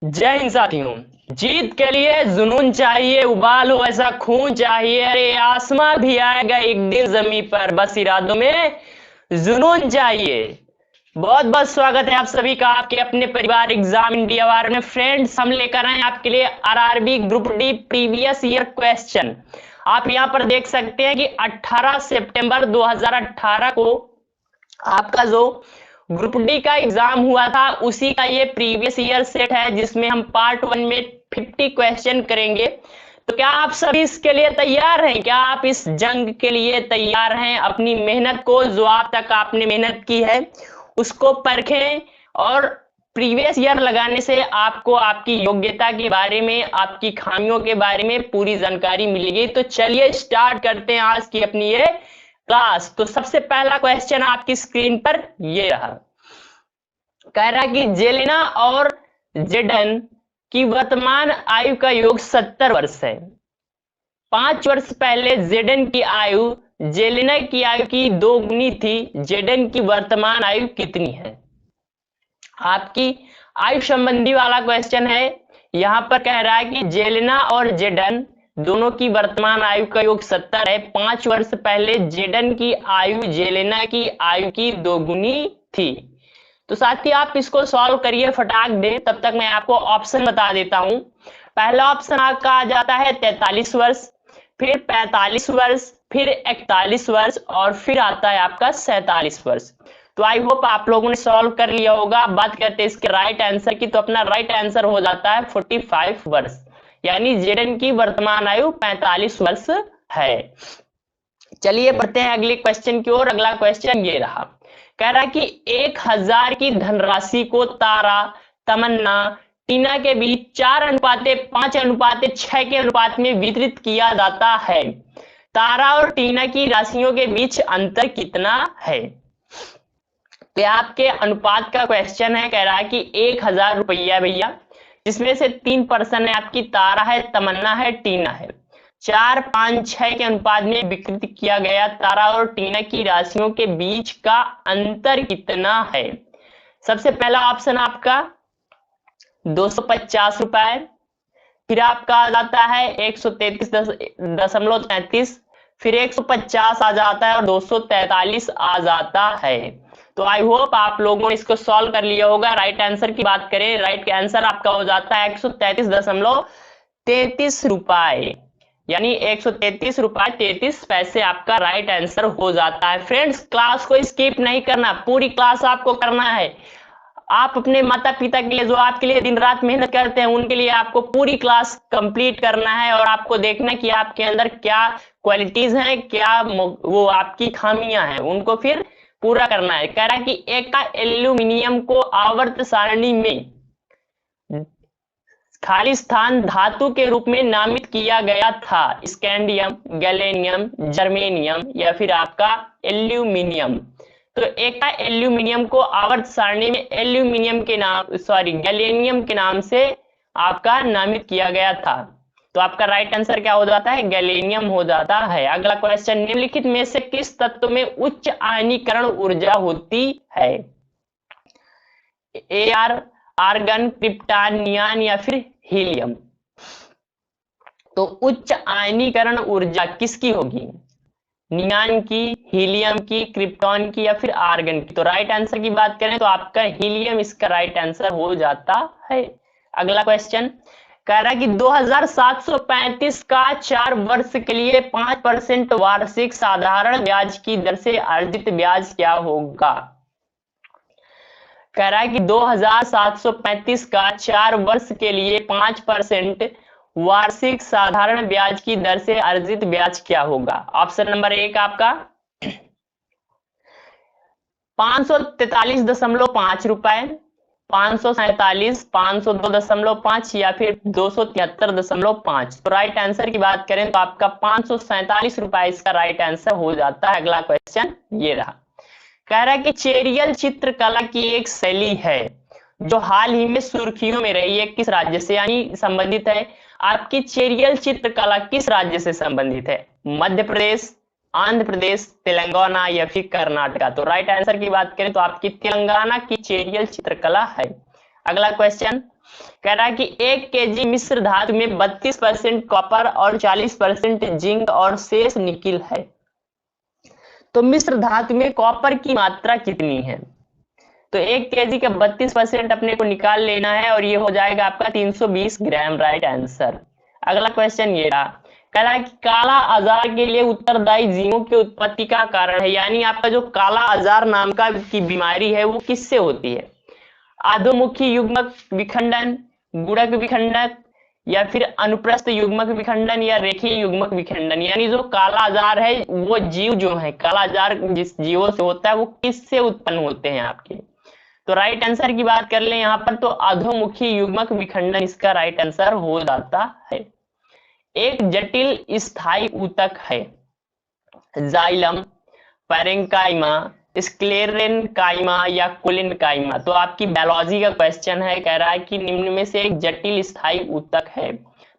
जय हिंद साथियों। जीत के लिए जुनून चाहिए, उबाल हो ऐसा खून चाहिए। अरे आसमां भी आएगा एक दिन जमीन पर, बस इरादों में जुनून चाहिए। बहुत बहुत स्वागत है आप सभी का आपके अपने परिवार एग्जाम इंडिया वार में। फ्रेंड्स, हम लेकर आए आपके लिए RRB group D previous year question. आप यहां पर देख सकते हैं कि 18 सितंबर 2018 को आपका जो ग्रुप डी का एग्जाम हुआ था उसी का ये प्रीवियस ईयर सेट है, जिसमें हम पार्ट 1 में 50 क्वेश्चन करेंगे। तो क्या आप सभी इसके लिए तैयार हैं? क्या आप इस जंग के लिए तैयार हैं? अपनी मेहनत को, जो आप तक आपने मेहनत की है उसको परखें, और प्रीवियस ईयर लगाने से आपको आपकी योग्यता के बारे में, आपकी खामियों के बारे में पूरी जानकारी मिलेगी। तो चलिए स्टार्ट करते हैं आज की अपनी ये क्लास। तो सबसे पहला क्वेश्चन आपकी स्क्रीन पर ये रहा। कह रहा कि जेलेना और जेडन की वर्तमान आयु का योग 70 वर्ष है। 5 वर्ष पहले जेडन की आयु जेलेना की आयु की 2 गुनी थी। जेडन की वर्तमान आयु कितनी है? आपकी आयु संबंधी वाला क्वेश्चन है। यहां पर कह रहा है कि जेलेना और जेडन दोनों की वर्तमान आयु का योग 70 है। 5 वर्ष पहले जेडन की आयु जेलेना की आयु की 2 गुनी थी। तो साथी आप इसको सॉल्व करिए फटाक दे, तब तक मैं आपको ऑप्शन बता देता हूं। पहला ऑप्शन आपका आ जाता है 43 वर्ष, फिर 45 वर्ष, फिर 41 वर्ष, और फिर आता है आपका 47 वर्ष। तो आई होप आप लोगों ने सॉल्व कर लिया होगा। बात करते हैं इसके राइट आंसर की, तो अपना राइट आंसर हो जाता है 45 वर्ष, यानी जेडन की वर्तमान आयु 45 वर्ष है। चलिए बढ़ते हैं अगले क्वेश्चन की ओर। अगला क्वेश्चन ये रहा। कह रहा कि 1000 की धनराशि को तारा, तमन्ना, टीना के बीच 4:5:6 के अनुपात में वितरित किया जाता है। तारा और टीना की राशियों के बीच अंतर कितना है? तो आपके अनुपात का क्वेश्चन है। कह रहा है कि 1000 रुपया भैया, जिसमें से 3 पर्सन है, आपकी तारा है, तमन्ना है, टीना है। 4:5:6 के अनुपात में विकृत किया गया तारा और टीना की राशियों के बीच का अंतर कितना है? सबसे पहला ऑप्शन आपका 250 रुपए, फिर आपका आ जाता है 133.33, फिर 150 आ जाता है और 243 आ जाता है। तो आई होप आप लोगों ने इसको सॉल्व कर लिया होगा। राइट आंसर की बात करें, राइट आंसर आपका हो जाता है 133.33 रुपए, यानी 133 रुपए 33 पैसे आपका राइट आंसर हो जाता है। फ्रेंड्स, क्लास को स्किप नहीं करना, पूरी क्लास आपको करना है। आप अपने माता पिता के लिए, जो आपके लिए दिन रात मेहनत करते हैं, उनके लिए आपको पूरी क्लास कंप्लीट करना है, और आपको देखना कि आपके अंदर क्या क्वालिटीज हैं, क्या वो आपकी खामियां हैं, उनको फिर पूरा करना है। कह रहा है कि एक एल्यूमिनियम को आवर्त सारणी में खाली स्थान धातु के रूप में नामित किया गया था। स्कैंडियम, गैलेनियम, जर्मेनियम, या फिर आपका एल्यूमिनियम। तो एक एल्यूमिनियम को आवर्त सारणी में एल्यूमिनियम के नाम, सॉरी, गैलेनियम के नाम से आपका नामित किया गया था। तो आपका राइट आंसर क्या हो जाता है? गैलेनियम हो जाता है। अगला क्वेश्चन, निम्नलिखित में से किस तत्व में उच्च आयनीकरण ऊर्जा होती है? एआर, आर्गन, क्रिप्टॉन, नियान, या फिर हीलियम। तो उच्च आयनीकरण ऊर्जा किसकी होगी? नियान की, हीलियम की, क्रिप्टॉन की, या फिर आर्गन की? तो राइट आंसर की बात करें तो आपका हीलियम इसका राइट आंसर हो जाता है। अगला क्वेश्चन कह रहा है कि 2735 का 4 वर्ष के लिए 5% वार्षिक साधारण ब्याज की दर से अर्जित ब्याज क्या होगा? कह रहा है कि 2735 का 4 वर्ष के लिए 5% वार्षिक साधारण ब्याज की दर से अर्जित ब्याज क्या होगा? ऑप्शन नंबर 1 आपका 543.5 रुपए, 547, 502.5, या फिर 273.5। तो राइट आंसर की बात करें तो आपका 547 रुपए इसका राइट आंसर हो जाता है। अगला क्वेश्चन ये रहा। कह रहा है कि चेरियल चित्रकला की एक शैली है जो हाल ही में सुर्खियों में रही है, किस राज्य से यानी संबंधित है? आपकी चेरियल चित्रकला किस राज्य से संबंधित है? मध्य प्रदेश, आंध्र प्रदेश, तेलंगाना, या फिर कर्नाटका? तो राइट आंसर की बात करें तो आपकी तेलंगाना की चेरियल चित्रकला है। अगला क्वेश्चन, कह रहा है कि 1 केजी मिश्र धातु में 32% कॉपर और 40% जिंक और शेष निकिल है। तो मिश्र धातु में कॉपर की मात्रा कितनी है? तो 1 केजी का 32% अपने को निकाल लेना है और ये हो जाएगा आपका 320 ग्राम, राइट आंसर। अगला क्वेश्चन ये रहा, कह रहा है कि काला अजार के लिए उत्तरदायी जीवों की उत्पत्ति का कारण है, यानी आपका जो काला अजार नाम का की बीमारी है वो किससे होती है? अधोमुखी युग्मक विखंडन, गुणक विखंडन, या फिर अनुप्रस्थ युग्मक विखंडन, या रेखीय युग्मक विखंडन। यानी जो काला अजार है वो जीव जो है, काला अजार जिस जीवों से होता है वो किससे उत्पन्न होते हैं आपके? तो राइट आंसर की बात कर ले यहाँ पर तो अधोमुखी युग्मक विखंडन इसका राइट आंसर हो जाता है। एक जटिल स्थायी ऊतक है, जाइलम, पैरेंकाइमा, स्क्लेरेनकाइमा या कोलेनकाइमा। तो आपकी बायोलॉजी का क्वेश्चन है, कह रहा है कि निम्न में से एक जटिल स्थायी ऊतक है।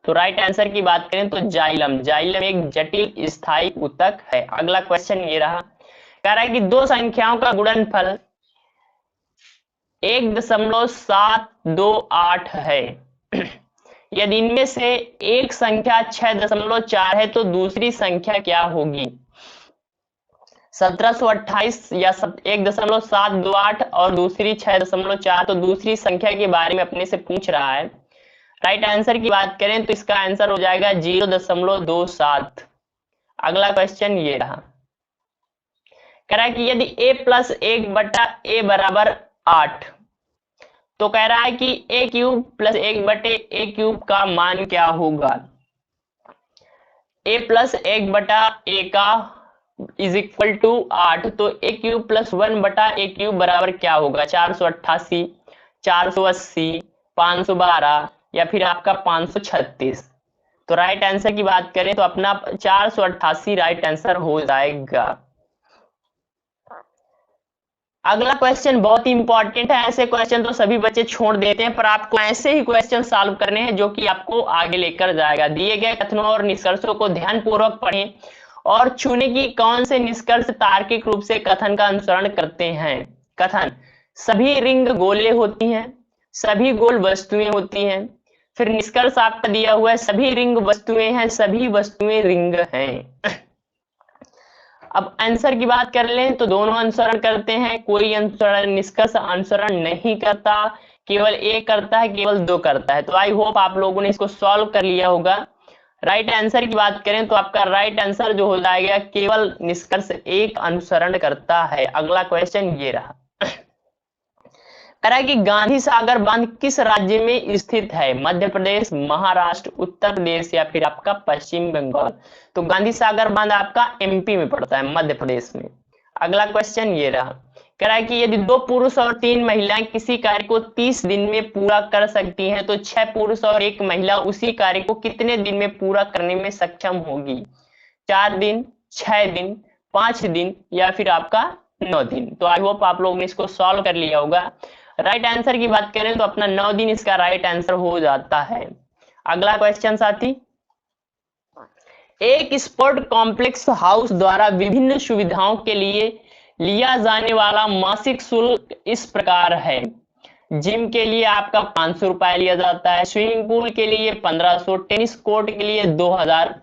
तो राइट आंसर की बात करें तो जाइलम, जाइलम एक जटिल स्थायी ऊतक है। अगला क्वेश्चन ये रहा, कह रहा है कि दो संख्याओं का गुणनफल 1.728 है। यदि इनमें से एक संख्या 6.4 है तो दूसरी संख्या क्या होगी? 1728 या 1.728 और दूसरी 6.4, तो दूसरी संख्या के बारे में अपने से पूछ रहा है। राइट आंसर की बात करें तो इसका आंसर हो जाएगा 0.27। अगला क्वेश्चन ये रहा, कह रहा है कि यदि a + 1/a = 8, तो कह रहा है कि a³ + 1/a³ का मान क्या होगा? a + 1/a का = 8, तो a³ + 1/a³ बराबर क्या होगा? 488, 480, 512 या फिर आपका 536। तो राइट आंसर की बात करें तो अपना 488 राइट आंसर हो जाएगा। अगला क्वेश्चन बहुत ही इंपॉर्टेंट है, ऐसे क्वेश्चन तो सभी बच्चे छोड़ देते हैं, पर आपको ऐसे ही क्वेश्चन सॉल्व करने हैं जो कि आपको आगे लेकर जाएगा। दिए गए कथनों और निष्कर्षों को ध्यानपूर्वक पढ़ें और चुनें कि कौन से निष्कर्ष तार्किक रूप से कथन का अनुसरण करते हैं। कथन, सभी रिंग गोले होती हैं, सभी गोल वस्तुएं होती हैं। फिर निष्कर्ष आपका दिया हुआ है, सभी रिंग वस्तुएं हैं, सभी वस्तुएं रिंग हैं। अब आंसर की बात कर लें तो दोनों अनुसरण करते हैं, कोई अनुसरण निष्कर्ष अनुसरण नहीं करता, केवल एक करता है, केवल दो करता है। तो आई होप आप लोगों ने इसको सॉल्व कर लिया होगा। राइट आंसर की बात करें तो आपका राइट आंसर जो हो जाएगा केवल निष्कर्ष एक अनुसरण करता है। अगला क्वेश्चन ये रहा, कह रहा है कि गांधी सागर बांध किस राज्य में स्थित है? मध्य प्रदेश, महाराष्ट्र, उत्तर प्रदेश या फिर आपका पश्चिम बंगाल। तो गांधी सागर बांध आपका MP में पड़ता है, मध्य प्रदेश में। अगला क्वेश्चन ये रहा, कह रहा है कि यदि 2 पुरुष और 3 महिलाएं किसी कार्य को 30 दिन में पूरा कर सकती हैं तो 6 पुरुष और 1 महिला उसी कार्य को कितने दिन में पूरा करने में सक्षम होगी? 4 दिन, 6 दिन, 5 दिन या फिर आपका 9 दिन। तो आई होप आप लोगों ने इसको सॉल्व कर लिया होगा। राइट आंसर की बात करें तो अपना 9 दिन इसका राइट आंसर हो जाता है। अगला क्वेश्चन साथी, एक स्पोर्ट कॉम्प्लेक्स हाउस द्वारा विभिन्न सुविधाओं के लिए लिया जाने वाला मासिक शुल्क इस प्रकार है। जिम के लिए आपका 500 रुपए लिया जाता है, स्विमिंग पूल के लिए 1500, टेनिस कोर्ट के लिए 2000।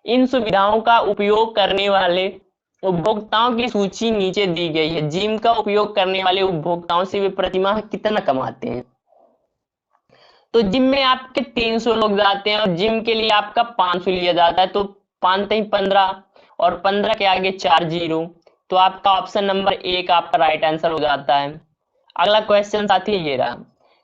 इन सुविधाओं का उपयोग करने वाले उपभोक्ताओं की सूची नीचे दी गई है। जिम का उपयोग करने वाले उपभोक्ताओं से वे प्रतिमाह कितना कमाते हैं? तो जिम में आपके 300 लोग जाते हैं और जिम के लिए आपका 500 लिया जाता है, तो 5 3 15 और 15 के आगे 4 0। तो आपका ऑप्शन नंबर 1 आपका राइट आंसर हो जाता है। अगला क्वेश्चन साथी ये रहा,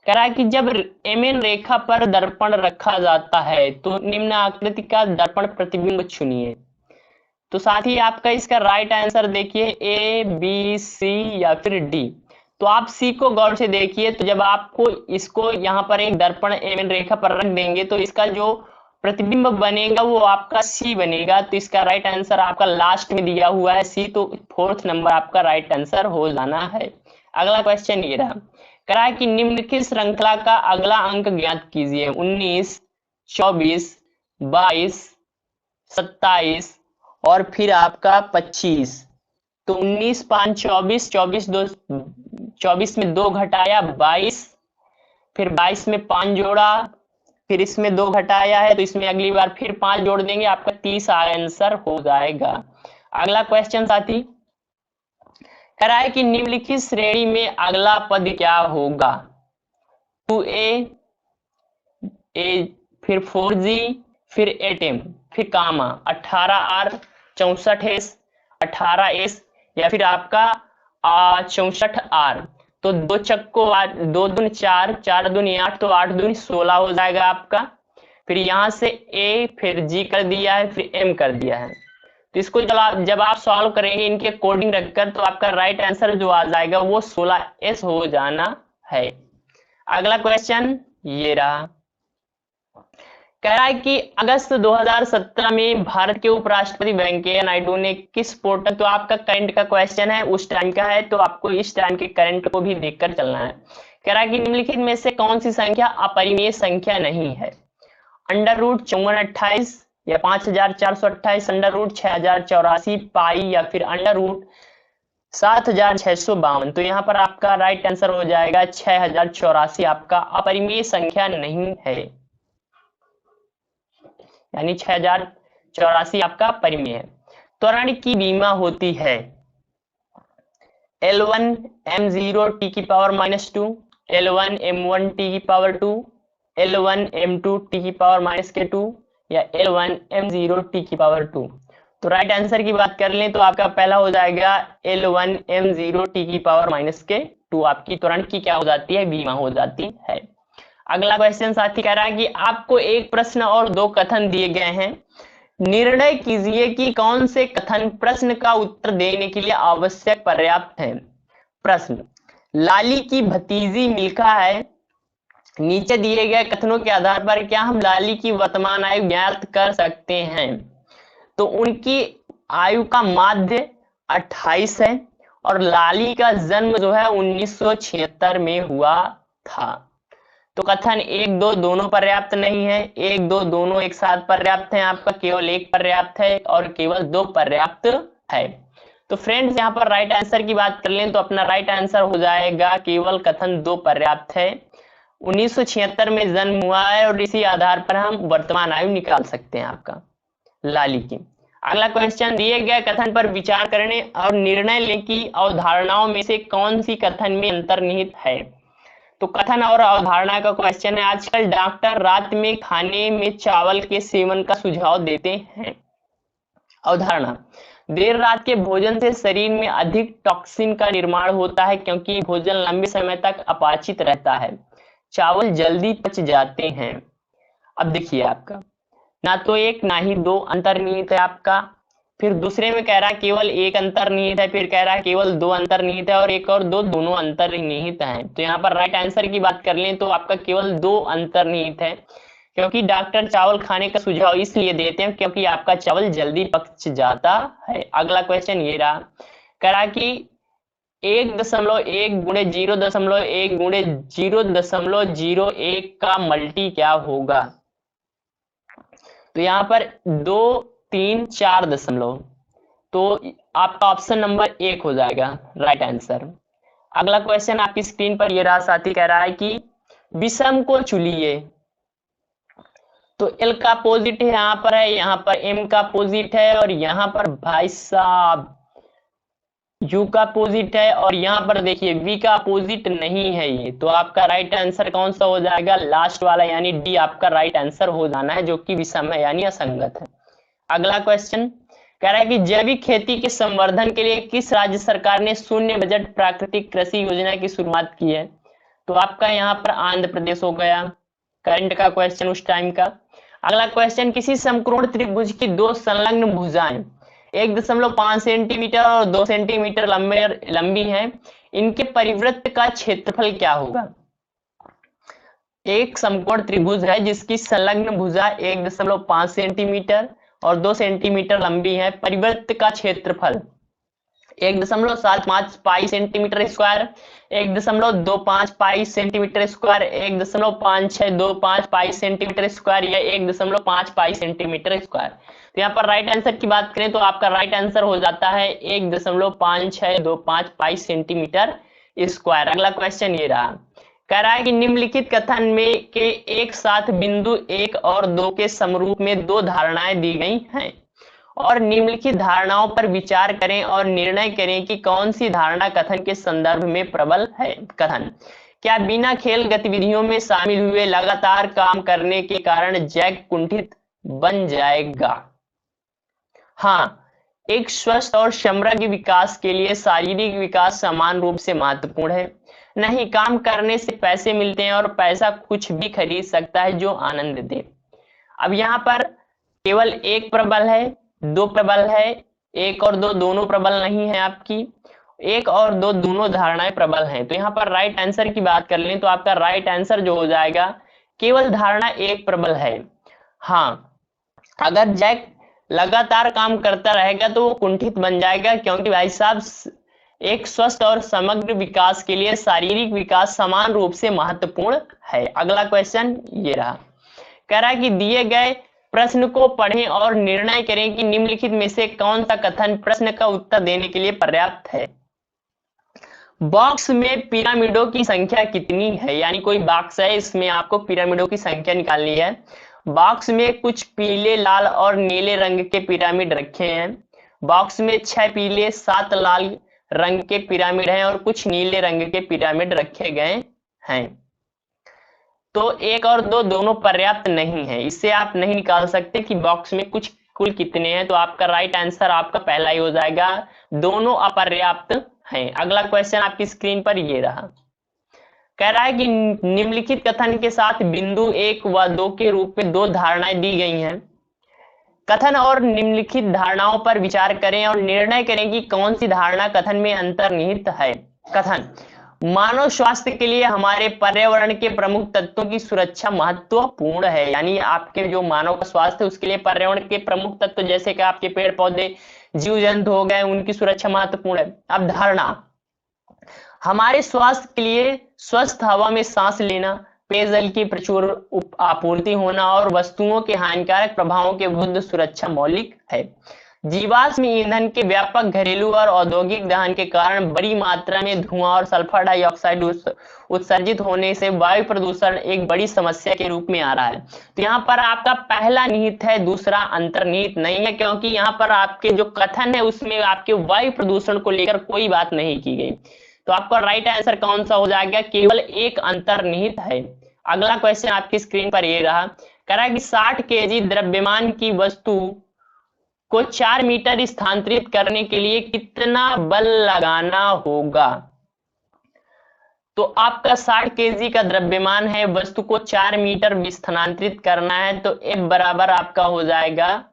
कह रहा है कि जब MN रेखा पर दर्पण रखा जाता है तो निम्न आकृति का दर्पण प्रतिबिंब चुनिए। तो साथी आपका इसका राइट आंसर देखिए A, B, C या फिर D। तो आप C को गौर से देखिए, तो जब आपको इसको यहाँ पर एक दर्पण MN रेखा पर रख देंगे तो इसका जो प्रतिबिंब बनेगा वो आपका C बनेगा। तो इसका राइट आंसर आपका लास्ट में दिया हुआ है C, तो 4th नंबर आपका राइट आंसर हो जाना है। अगला क्वेश्चन ये रहा, कह रहा है कि निम्नलिखित श्रृंखला का अगला अंक ज्ञात कीजिए। 19, 24, 22, 27 और फिर आपका 25। तो 19 5 24, 24 में 2 घटाया 22, फिर 22 में 5 जोड़ा, फिर इसमें 2 घटाया है तो इसमें अगली बार फिर 5 जोड़ देंगे, आपका 30 आंसर हो जाएगा। अगला क्वेश्चन साथी कह रहा है कि निम्नलिखित श्रेणी में अगला पद क्या होगा? 2a, फिर 4g, फिर 8m, फिर कामा 18r, 64s, 18s, या फिर आपका 64r। तो 2 चक्को 2 दूनी 4, 4 दूनी 8, तो 8 दूनी 16 हो जाएगा आपका। फिर यहाँ से a, फिर g कर दिया है, फिर m कर दिया है। तो इसको जब आप सॉल्व करेंगे इनके कोडिंग रखकर, तो आपका राइट आंसर जो आ जाएगा वो 16s हो जाना है। अगला क्वेश्चन ये रहा, कह रहा है कि अगस्त 2017 में भारत के उपराष्ट्रपति वेंकैया नायडू ने किस पोर्टल, तो आपका करंट का क्वेश्चन है, उस टाइम का है, तो आपको इस टाइम के करंट को भी देखकर चलना है। कह रहा है कि निम्नलिखित में से कौन सी संख्या अपरिमेय संख्या नहीं है? √5428 या 5428, √6084 पाई, या फिर √7652। तो यहाँ पर आपका राइट आंसर हो जाएगा 6084, आपका अपरिमेय संख्या नहीं है, यानी 6084 आपका परिमेय है। त्वरण की बीमा होती है L1m0 t की पावर -2, L1m1 t की पावर 2, L1m2 t की पावर -2, या L1m0 t की पावर 2। तो राइट आंसर की बात कर लें तो आपका पहला हो जाएगा L1m0 t की पावर -2, आपकी त्वरण की क्या हो जाती है? बीमा हो जाती है। अगला क्वेश्चन साथी कह रहा है कि आपको एक प्रश्न और 2 कथन दिए गए हैं, निर्णय कीजिए कि कौन से कथन प्रश्न का उत्तर देने के लिए आवश्यक पर्याप्त है। प्रश्न, लाली की भतीजी मिल्खा है। नीचे दिए गए कथनों के आधार पर क्या हम लाली की वर्तमान आयु ज्ञात कर सकते हैं? तो उनकी आयु का माध्य 28 है और लाली का जन्म जो है 1976 में हुआ था। तो कथन 1, 2 दोनों पर्याप्त नहीं है, 1, 2 दोनों एक साथ पर्याप्त है, आपका केवल 1 पर्याप्त है और केवल 2 पर्याप्त है। तो फ्रेंड्स यहाँ पर राइट आंसर की बात कर लें तो अपना राइट आंसर हो जाएगा केवल कथन 2 पर्याप्त है। 1976 में जन्म हुआ है और इसी आधार पर हम वर्तमान आयु निकाल सकते हैं आपका लाली की। अगला क्वेश्चन, दिए गए कथन पर विचार करने और निर्णय लेने की अवधारणाओं में से कौन सी कथन में अंतर्निहित है? तो कथन और अवधारणा का क्वेश्चन है, आजकल डॉक्टर रात में खाने में चावल के सेवन का सुझाव देते हैं। अवधारणा, देर रात के भोजन से शरीर में अधिक टॉक्सिन का निर्माण होता है क्योंकि भोजन लंबे समय तक अपाचित रहता है, चावल जल्दी पच जाते हैं। अब देखिए आपका ना तो 1 ना ही 2 अंतर्निहित है आपका, फिर दूसरे में कह रहा है केवल 1 अंतर्निहित है, फिर कह रहा है केवल 2 अंतर्निहित है और 1 और 2 दोनों अंतर्निहित हैं। तो यहाँ पर राइट आंसर की बात कर लें तो आपका केवल 2 अंतर्निहित है, क्योंकि डॉक्टर चावल खाने का सुझाव इसलिए देते हैं क्योंकि आपका चावल जल्दी पच जाता है। अगला क्वेश्चन ये रहा, कह रहा कि 1.1 गुणे 0.1 गुणे 0.01 का मल्टी क्या होगा? तो यहाँ पर 2, 3, 4 दशमलव, तो आपका ऑप्शन नंबर 1 हो जाएगा राइट आंसर। अगला क्वेश्चन आपकी स्क्रीन पर ये रहा साथी, कह रहा है कि विषम को चुनिए। तो L का अपोजिट यहाँ पर है, यहाँ पर M का अपोजिट है और यहाँ पर भाई साहब U का अपोजिट है और यहाँ पर देखिए V का अपोजिट नहीं है ये। तो आपका राइट आंसर कौन सा हो जाएगा? लास्ट वाला यानी D आपका राइट आंसर हो जाना है, जो कि विषम है यानी असंगत है। अगला क्वेश्चन कह रहा है कि जैविक खेती के संवर्धन के लिए किस राज्य सरकार ने शून्य बजट प्राकृतिक कृषि योजना की शुरुआत की है? तो आपका यहाँ पर आंध्र प्रदेश हो गया, करंट का क्वेश्चन उस टाइम का। अगला क्वेश्चन, किसी समकोण त्रिभुज की 2 संलग्न भुजाएं 1.5 सेंटीमीटर और 2 सेंटीमीटर लंबी हैं, इनके परिवृत्त का क्षेत्रफल क्या होगा? एक समकोण त्रिभुज है जिसकी संलग्न भुजा 1.5 सेंटीमीटर और 2 सेंटीमीटर लंबी है, परिवृत्त का क्षेत्रफल 1.75 पाई सेंटीमीटर स्क्वायर, 1.25 पाई सेंटीमीटर स्क्वायर, 1.5625 पाई सेंटीमीटर स्क्वायर या 1.5 पाई सेंटीमीटर स्क्वायर। तो यहाँ पर राइट आंसर की बात करें तो आपका राइट आंसर हो जाता है 1.5625 पाई सेंटीमीटर स्क्वायर। अगला क्वेश्चन ये रहा, कह रहा है कि निम्नलिखित कथन में के एक साथ बिंदु 1 और 2 के समरूप में दो धारणाएं दी गई हैं और निम्नलिखित धारणाओं पर विचार करें और निर्णय करें कि कौन सी धारणा कथन के संदर्भ में प्रबल है। कथन: क्या बिना खेल गतिविधियों में शामिल हुए लगातार काम करने के कारण जैक कुंठित बन जाएगा? हाँ, एक स्वस्थ और समग्र विकास के लिए शारीरिक विकास समान रूप से महत्वपूर्ण है। नहीं, काम करने से पैसे मिलते हैं और पैसा कुछ भी खरीद सकता है जो आनंद दे। अब यहाँ पर केवल एक प्रबल है, दो प्रबल है, एक और दो दोनों प्रबल नहीं है आपकी, एक और दो दोनों धारणाएं प्रबल हैं। तो यहाँ पर राइट आंसर की बात कर लें तो आपका राइट आंसर जो हो जाएगा, केवल धारणा एक प्रबल है। हाँ, अगर जैक लगातार काम करता रहेगा तो वो कुंठित बन जाएगा, क्योंकि भाई साहब एक स्वस्थ और समग्र विकास के लिए शारीरिक विकास समान रूप से महत्वपूर्ण है। अगला क्वेश्चन ये रहा, कह रहा है कि दिए गए प्रश्न को पढ़ें और निर्णय करें कि निम्नलिखित में से कौन सा कथन प्रश्न का उत्तर देने के लिए पर्याप्त है। बॉक्स में पिरामिडों की संख्या कितनी है? यानी कोई बॉक्स है, इसमें आपको पिरामिडों की संख्या निकालनी है। बॉक्स में कुछ पीले, लाल और नीले रंग के पिरामिड रखे हैं। बॉक्स में 6 पीले, 7 लाल रंग के पिरामिड हैं और कुछ नीले रंग के पिरामिड रखे गए हैं। तो एक और दो दोनों पर्याप्त नहीं है, इससे आप नहीं निकाल सकते कि बॉक्स में कुछ कुल कितने हैं। तो आपका राइट आंसर आपका पहला ही हो जाएगा, दोनों अपर्याप्त हैं। अगला क्वेश्चन आपकी स्क्रीन पर ये रहा, कह रहा है कि निम्नलिखित कथन के साथ बिंदु 1 व 2 के रूप में दो धारणाएं दी गई हैं। कथन और निम्नलिखित धारणाओं पर विचार करें और निर्णय करें कि कौन सी धारणा कथन में अंतर्निहित है। कथन: मानव स्वास्थ्य के लिए हमारे पर्यावरण के प्रमुख तत्वों की सुरक्षा महत्वपूर्ण है। यानी आपके जो मानव का स्वास्थ्य है उसके लिए पर्यावरण के प्रमुख तत्व जैसे कि आपके पेड़ पौधे, जीव जंतु हो गए, उनकी सुरक्षा महत्वपूर्ण है। अब धारणा: हमारे स्वास्थ्य के लिए स्वस्थ हवा में सांस लेना, पेयजल की प्रचुर आपूर्ति होना और वस्तुओं के हानिकारक प्रभावों के विरुद्ध सुरक्षा मौलिक है। जीवाश्म ईंधन के व्यापक घरेलू और औद्योगिक दहन के कारण बड़ी मात्रा में धुआं और सल्फर डाइऑक्साइड उत्सर्जित होने से वायु प्रदूषण एक बड़ी समस्या के रूप में आ रहा है। तो यहाँ पर आपका पहला निहित है, दूसरा अंतर्निहित नहीं है, क्योंकि यहाँ पर आपके जो कथन है उसमें आपके वायु प्रदूषण को लेकर कोई बात नहीं की गई। तो आपका राइट आंसर कौन सा हो जाएगा? केवल एक अंतर्निहित है। अगला क्वेश्चन आपकी स्क्रीन पर ये रहा, कह रहा है कि 60 केजी द्रव्यमान की वस्तु को 4 मीटर स्थानांतरित करने के लिए कितना बल लगाना होगा? तो आपका 60 केजी का द्रव्यमान है, वस्तु को 4 मीटर स्थानांतरित करना है, तो F बराबर आपका हो जाएगा,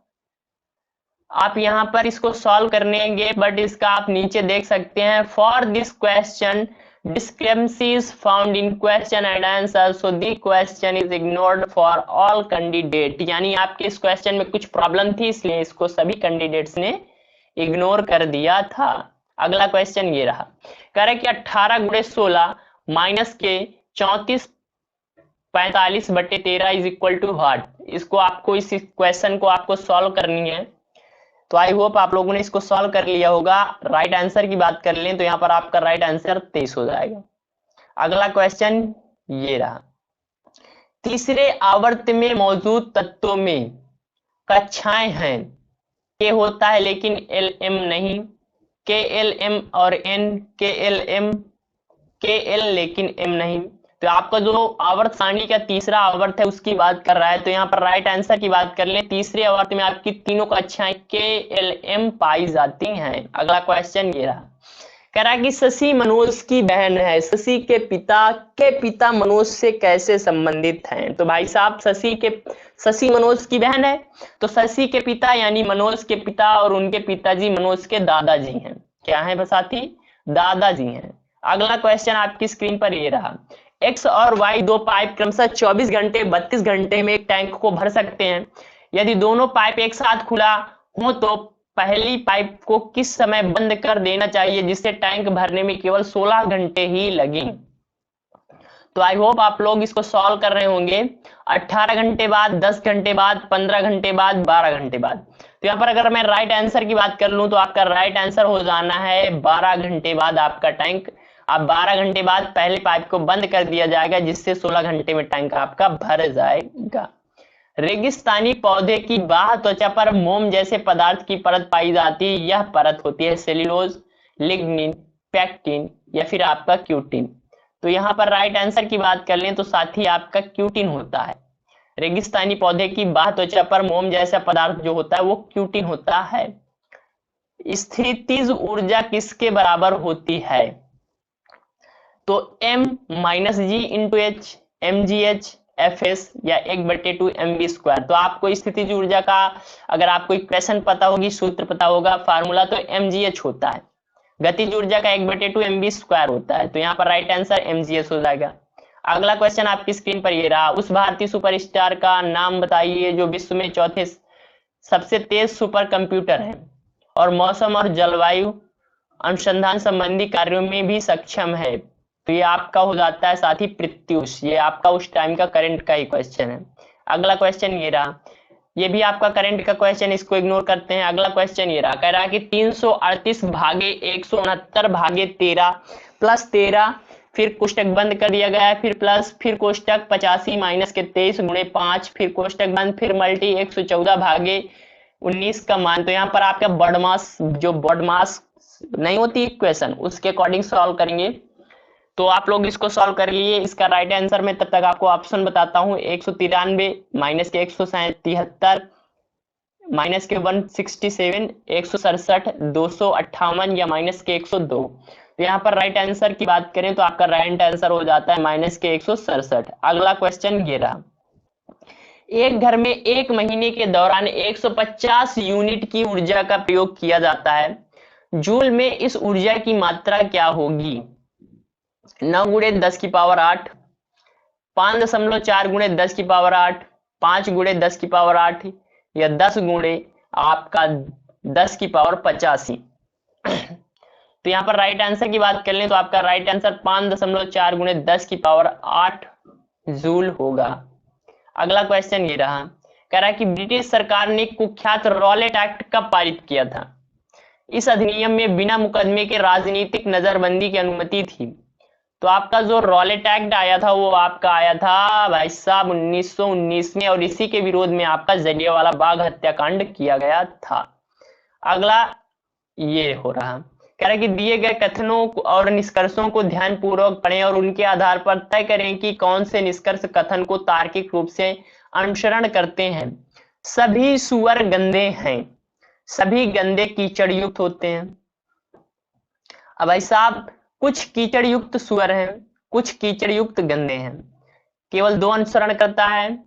आप यहां पर इसको सॉल्व करनेंगे बट इसका आप नीचे देख सकते हैं, for this question discrepancy is found in question and answer so the question is ignored for all candidate। यानी आपके इस क्वेश्चन में कुछ प्रॉब्लम थी इसलिए इसको सभी कैंडिडेट्स ने इग्नोर कर दिया था। अगला क्वेश्चन ये रहा, कह रहा है कि 18 गुणे 16 माइनस के 34 45 बटे 13 इज इक्वल टू व्हाट। इसको आपको इस क्वेश्चन को आपको सॉल्व करनी है। तो आई होप आप लोगों ने इसको सॉल्व कर लिया होगा। राइट आंसर की बात कर लें तो यहाँ पर आपका राइट आंसर 23 हो जाएगा। अगला क्वेश्चन ये रहा, तीसरे आवर्त में मौजूद तत्वों में कक्षाएं हैं, के होता है लेकिन एल एम नहीं, के एल एम और एन, के एल एम के एल लेकिन एम नहीं। तो आपका जो आवर्त सारणी का तीसरा आवर्त है उसकी बात कर रहा है। तो यहाँ पर राइट आंसर की बात कर लें, तीसरे आवर्त में आपकी तीनों कक्षाएं के एल एम पाई जाती हैं। अगला क्वेश्चन ये रहा, कह रहा है कि शशि मनोज की बहन है, शशि के पिता मनोज से कैसे संबंधित हैं? तो भाई साहब शशि मनोज की बहन है, तो शशि के पिता यानी मनोज के पिता और उनके पिताजी मनोज के दादाजी हैं। क्या है साथी? दादाजी हैं। अगला क्वेश्चन आपकी स्क्रीन पर ये रहा, एक्स और वाई दो पाइप क्रमशः 24 घंटे 32 घंटे में एक टैंक को भर सकते हैं। यदि दोनों पाइप एक साथ खुला हो तो पहली पाइप को किस समय बंद कर देना चाहिए जिससे टैंक भरने में केवल 16 घंटे ही लगे? तो आई होप आप लोग इसको सॉल्व कर रहे होंगे। 18 घंटे बाद, 10 घंटे बाद, 15 घंटे बाद, 12 घंटे बाद। तो यहाँ पर अगर मैं राइट आंसर की बात कर लूं तो आपका राइट आंसर हो जाना है 12 घंटे बाद आपका टैंक अब 12 घंटे बाद पहले पाइप को बंद कर दिया जाएगा, जिससे 16 घंटे में टैंक आपका भर जाएगा। रेगिस्तानी पौधे की बाह्य त्वचा पर मोम जैसे पदार्थ की परत पाई जाती है। यह परत होती है सेल्यूलोज, लिग्निन, पैक्टिन या फिर आपका क्यूटिन। तो यहाँ पर राइट आंसर की बात कर लें तो साथी आपका क्यूटिन होता है। रेगिस्तानी पौधे की बाह्य त्वचा पर मोम जैसा पदार्थ जो होता है वो क्यूटिन होता है। स्थितिज ऊर्जा किसके बराबर होती है? तो M-G × H mgh fs या 1/2 mv²। तो आपको स्थितिज ऊर्जा का अगर आपको इक्वेशन पता होगी, सूत्र पता होगा, फार्मूला, तो mgh होता है। गतिज ऊर्जा का 1/2 mv² होता है। तो यहाँ पर राइट आंसर mgh हो जाएगा। अगला क्वेश्चन आपकी स्क्रीन पर ये रहा। उस भारतीय सुपरस्टार का नाम बताइए जो विश्व में चौथे सबसे तेज सुपर कंप्यूटर है और मौसम और जलवायु अनुसंधान संबंधी कार्यों में भी सक्षम है। तो ये आपका हो जाता है साथी प्रत्यूष। ये आपका उस टाइम का करंट का ही क्वेश्चन है। अगला क्वेश्चन ये रहा, ये भी आपका करंट का क्वेश्चन, इसको इग्नोर करते हैं। अगला क्वेश्चन ये रहा, कह रहा है कि 338 भागे 169 भागे 13 प्लस 13, फिर कोष्टक बंद कर दिया गया है, फिर प्लस, फिर कोष्टक 85 माइनस के 23 गुणे 5, फिर कोष्टक बंद, फिर मल्टी 114 भागे 19 का मान। तो यहाँ पर आपका बॉडमास, जो बॉडमास नहीं होती इक्वेशन, उसके अकॉर्डिंग सॉल्व करेंगे। तो आप लोग इसको सॉल्व कर लिए। इसका राइट आंसर में तब तक आपको ऑप्शन बताता हूं। 193 माइनस के 173 माइनस के 167, 167, 258 या माइनस के 102। तो यहाँ पर राइट आंसर की बात करें तो आपका राइट आंसर हो जाता है माइनस के 167। अगला क्वेश्चन ये रहा, एक घर में एक महीने के दौरान 150 यूनिट की ऊर्जा का प्रयोग किया जाता है। जूल में इस ऊर्जा की मात्रा क्या होगी? 9 गुणे 10 की पावर 8, 5.4 गुणे 10 की पावर 8, 5 गुणे 10 की पावर 8 या 10 गुणे आपका 10 की पावर 85। तो यहाँ पर राइट आंसर की बात कर लें तो आपका राइट आंसर 5.4 गुणे 10 की पावर 8 जूल होगा। अगला क्वेश्चन ये रहा, कह रहा है कि ब्रिटिश सरकार ने कुख्यात रॉलेट एक्ट कब पारित किया था? इस अधिनियम में बिना मुकदमे के राजनीतिक नजरबंदी की अनुमति थी। तो आपका जो रॉलेट एक्ट आया था वो आपका आया था भाई साहब 1919 में, और इसी के विरोध में आपका जलियांवाला बाग हत्याकांड किया गया था। अगला ये हो रहा, कह रहा है कि दिए गए कथनों और निष्कर्षों को ध्यानपूर्वक पढ़ें और उनके आधार पर तय करें कि कौन से निष्कर्ष कथन को तार्किक रूप से अनुसरण करते हैं। सभी सुअर गंदे हैं, सभी गंदे कीचड़ युक्त होते हैं। अब भाई साहब कुछ कीचड़ युक्त सुअर हैं, कुछ कीचड़ युक्त गंदे हैं। केवल 2 अनुसरण करता है,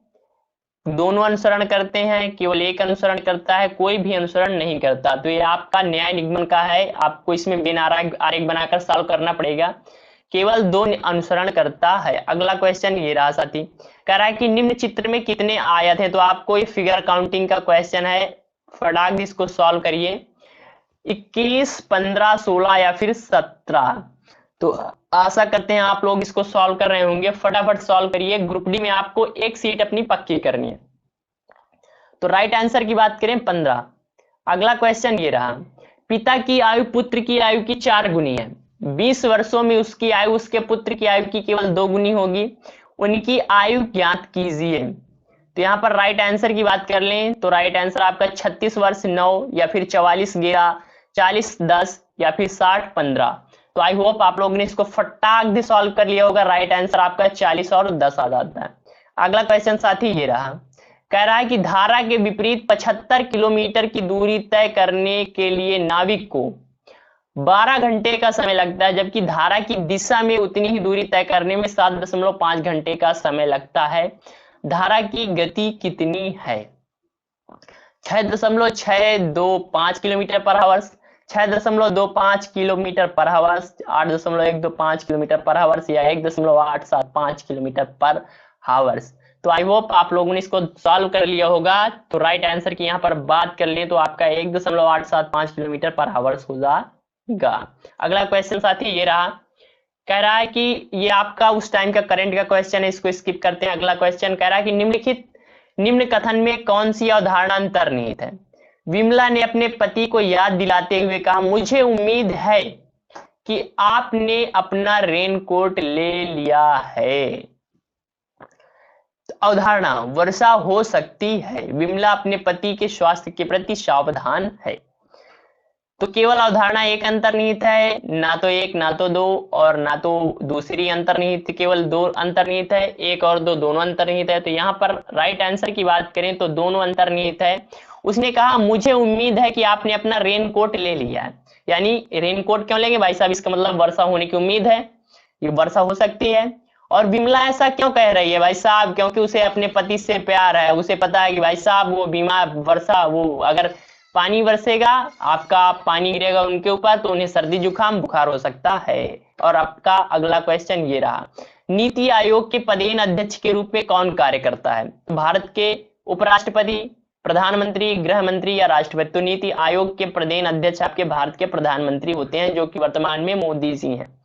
दोनों अनुसरण करते हैं, केवल एक अनुसरण करता है, कोई भी अनुसरण नहीं करता। तो ये आपका न्याय निगमन का है, आपको इसमें बिना आरेख बनाकर सॉल्व करना पड़ेगा। केवल 2 अनुसरण करता है। अगला क्वेश्चन ये रहा साथी, कह रहा है कि निम्न चित्र में कितने आयत है? तो आपको ये फिगर काउंटिंग का क्वेश्चन है, फटाक इसको सॉल्व करिए। 21, 15, 16 या फिर 17। तो आशा करते हैं आप लोग इसको सॉल्व कर रहे होंगे। फटाफट सॉल्व करिए। ग्रुप डी में आपको एक सीट अपनी पक्की करनी है। तो राइट आंसर की बात करें 15। अगला क्वेश्चन ये रहा, पिता की आयु पुत्र की आयु की 4 गुनी है। 20 वर्षों में उसकी आयु उसके पुत्र की आयु की केवल 2 गुनी होगी। उनकी आयु ज्ञात कीजिए। तो यहाँ पर राइट आंसर की बात कर लें तो राइट आंसर आपका 36 वर्ष 9 या फिर 44 11, 40 10 या फिर 60 15। तो आई होप आप लोगों ने इसको फटाक से सॉल्व कर लिया होगा। राइट आंसर आपका 40 और 10 आ जाता है। अगला क्वेश्चन साथी ये रहा, कह रहा है कि धारा के विपरीत 75 किलोमीटर की दूरी तय करने के लिए नाविक को 12 घंटे का समय लगता है, जबकि धारा की दिशा में उतनी ही दूरी तय करने में 7.5 घंटे का समय लगता है। धारा की गति कितनी है? 6.625 किलोमीटर पर आवर्स, 6.25 किलोमीटर पर आवर्स, 8.125 किलोमीटर पर आवर्स या 1.875 किलोमीटर पर आवर्स। तो आई होप आप लोगों ने इसको सॉल्व कर लिया होगा। तो राइट आंसर की यहाँ पर बात कर लें तो आपका 1.875 किलोमीटर पर आवर्स हो जाएगा। अगला क्वेश्चन साथी ये रहा, कह रहा है कि ये आपका उस टाइम का करंट का क्वेश्चन है, इसको स्किप करते हैं। अगला क्वेश्चन कह रहा है कि निम्न कथन में कौन सी अवधारणा अंतर्निहित है? विमला ने अपने पति को याद दिलाते हुए कहा, मुझे उम्मीद है कि आपने अपना रेनकोट ले लिया है। अवधारणा, वर्षा हो सकती है, विमला अपने पति के स्वास्थ्य के प्रति सावधान है। तो केवल अवधारणा एक अंतर्निहित है, ना तो एक ना तो दो और ना तो दूसरी अंतर्निहित, केवल दो अंतर्निहित है, एक और दो दोनों अंतर्निहित है। तो यहाँ पर राइट आंसर की बात करें तो दोनों अंतर्निहित है। उसने कहा मुझे उम्मीद है कि आपने अपना रेनकोट ले लिया है, यानी रेनकोट क्यों लेंगे भाई साहब, इसका मतलब वर्षा होने की उम्मीद है, ये वर्षा हो सकती है। और विमला ऐसा क्यों कह रही है भाई साहब, क्योंकि उसे अपने पति से प्यार है, उसे पता है कि भाई साहब वो बीमार, वर्षा, वो अगर पानी बरसेगा, आपका पानी गिरेगा उनके ऊपर तो उन्हें सर्दी जुकाम बुखार हो सकता है। और आपका अगला क्वेश्चन ये रहा, नीति आयोग के पदेन अध्यक्ष के रूप में कौन कार्य करता है? भारत के उपराष्ट्रपति, प्रधानमंत्री, गृह मंत्री या राष्ट्रपति? तो नीति आयोग के पदेन अध्यक्ष आपके भारत के प्रधानमंत्री होते हैं, जो कि वर्तमान में मोदी जी हैं।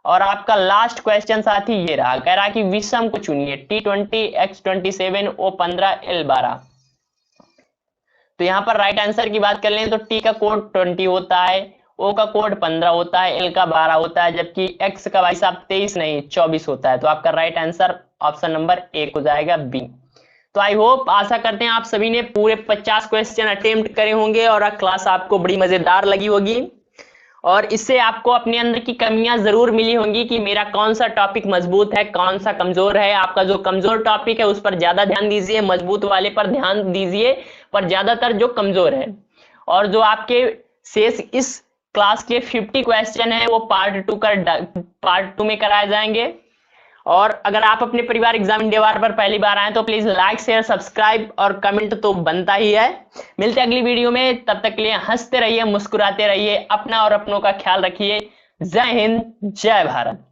और आपका लास्ट क्वेश्चन साथी ये रहा, कह रहा कि विषम को चुनिए, T20, X27, O15, L12। तो यहाँ पर राइट आंसर की बात कर लें तो टी का कोड 20 होता है, ओ का कोड 15 होता है, एल का 12 होता है, जबकि एक्स का भाई साहब 23 नहीं 24 होता है। तो आपका राइट आंसर ऑप्शन नंबर 1 हो जाएगा, बी। तो आई होप, आशा करते हैं आप सभी ने पूरे 50 क्वेश्चन अटेम्प्ट करे होंगे और क्लास आपको बड़ी मजेदार लगी होगी, और इससे आपको अपने अंदर की कमियां जरूर मिली होंगी कि मेरा कौन सा टॉपिक मजबूत है, कौन सा कमजोर है। आपका जो कमजोर टॉपिक है उस पर ज्यादा ध्यान दीजिए, मजबूत वाले पर ध्यान दीजिए, पर ज्यादातर जो कमजोर है। और जो आपके शेष इस क्लास के 50 क्वेश्चन है वो पार्ट 2 में कराए जाएंगे। और अगर आप अपने परिवार एग्जाम इंडिया वार पर पहली बार आए तो प्लीज लाइक, शेयर, सब्सक्राइब और कमेंट तो बनता ही है। मिलते हैं अगली वीडियो में, तब तक के लिए हंसते रहिए, मुस्कुराते रहिए, अपना और अपनों का ख्याल रखिए। जय हिंद, जय भारत।